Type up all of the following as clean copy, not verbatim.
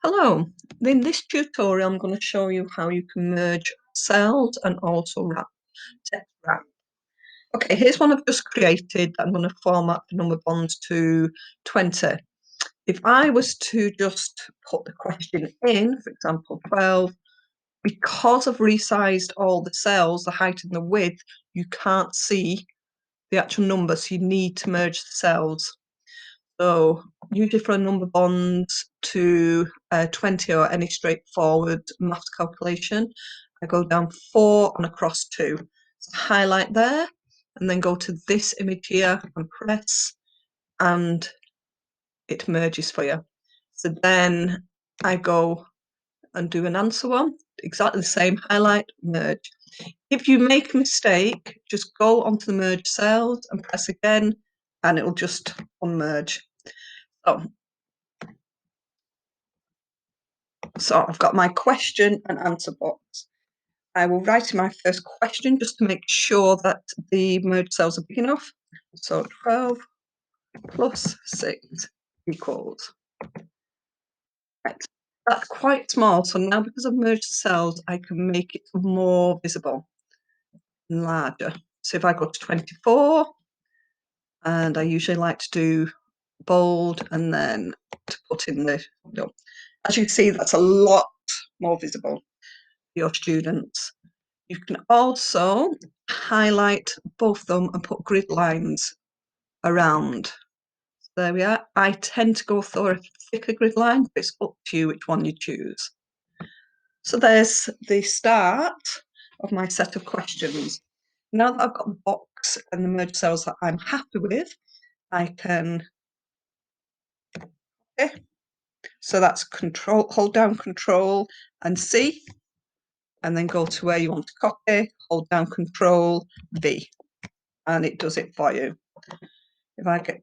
Hello, in this tutorial I'm going to show you how you can merge cells and also text wrap. Okay, here's one I've just created. I'm going to format the number bonds to 20. If I was to just put the question in, for example 12, because I've resized all the cells, the height and the width, you can't see the actual number, so you need to merge the cells. So usually for a number bonds to 20 or any straightforward maths calculation, I go down 4 and across 2. So highlight there and then go to this image here and press and it merges for you. So then I go and do an answer one, exactly the same, highlight, merge. If you make a mistake, just go onto the merge cells and press again and it will just unmerge. So I've got my question and answer box. I will write in my first question just to make sure that the merged cells are big enough. So 12 plus 6 equals. Right. That's quite small. So now because I've merged the cells, I can make it more visible and larger. So if I go to 24, and I usually like to do bold and then to put in the, as you can see, that's a lot more visible for your students. You can also highlight both of them and put grid lines around. So there we are. I tend to go for a thicker grid line, but it's up to you which one you choose. So there's the start of my set of questions. Now that I've got the box and the merged cells that I'm happy with, I can, okay. So that's control, hold down Control and C, and then go to where you want to copy, hold down Control V, and it does it for you. If I get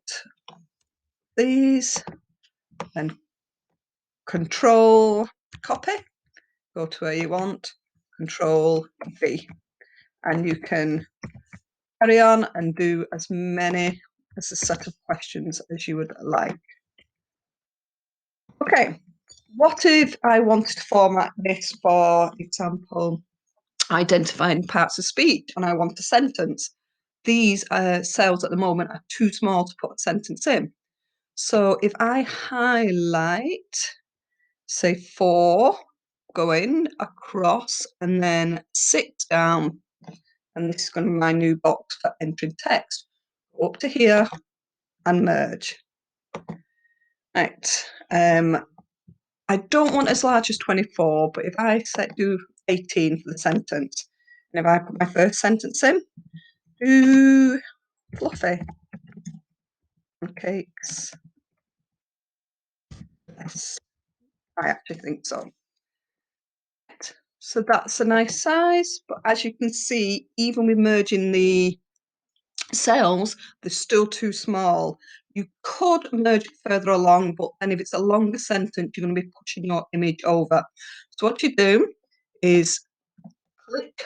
these, then Control copy, go to where you want, Control V, and you can carry on and do as many as a set of questions as you would like. Okay, what if I wanted to format this, for example, identifying parts of speech, and I want a sentence? These cells at the moment are too small to put a sentence in. So if I highlight, say 4, going across, and then 6 down, and this is going to be my new box for entering text. Go up to here and merge. Right. I don't want as large as 24, but if I do 18 for the sentence, and if I put my first sentence in, do fluffy cakes. Yes, I actually think so. So that's a nice size, but as you can see, even with merging the cells, they're still too small. You could merge it further along, but then if it's a longer sentence, you're going to be pushing your image over. So what you do is click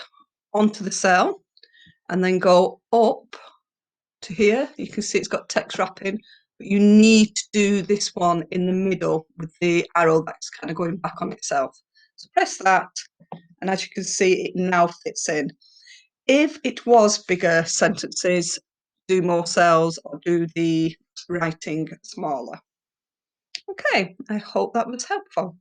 onto the cell and then go up to here. You can see it's got text wrapping, but you need to do this one in the middle with the arrow that's kind of going back on itself. So press that, and as you can see, it now fits in. If it was bigger sentences, do more cells or do the writing smaller. Okay, I hope that was helpful.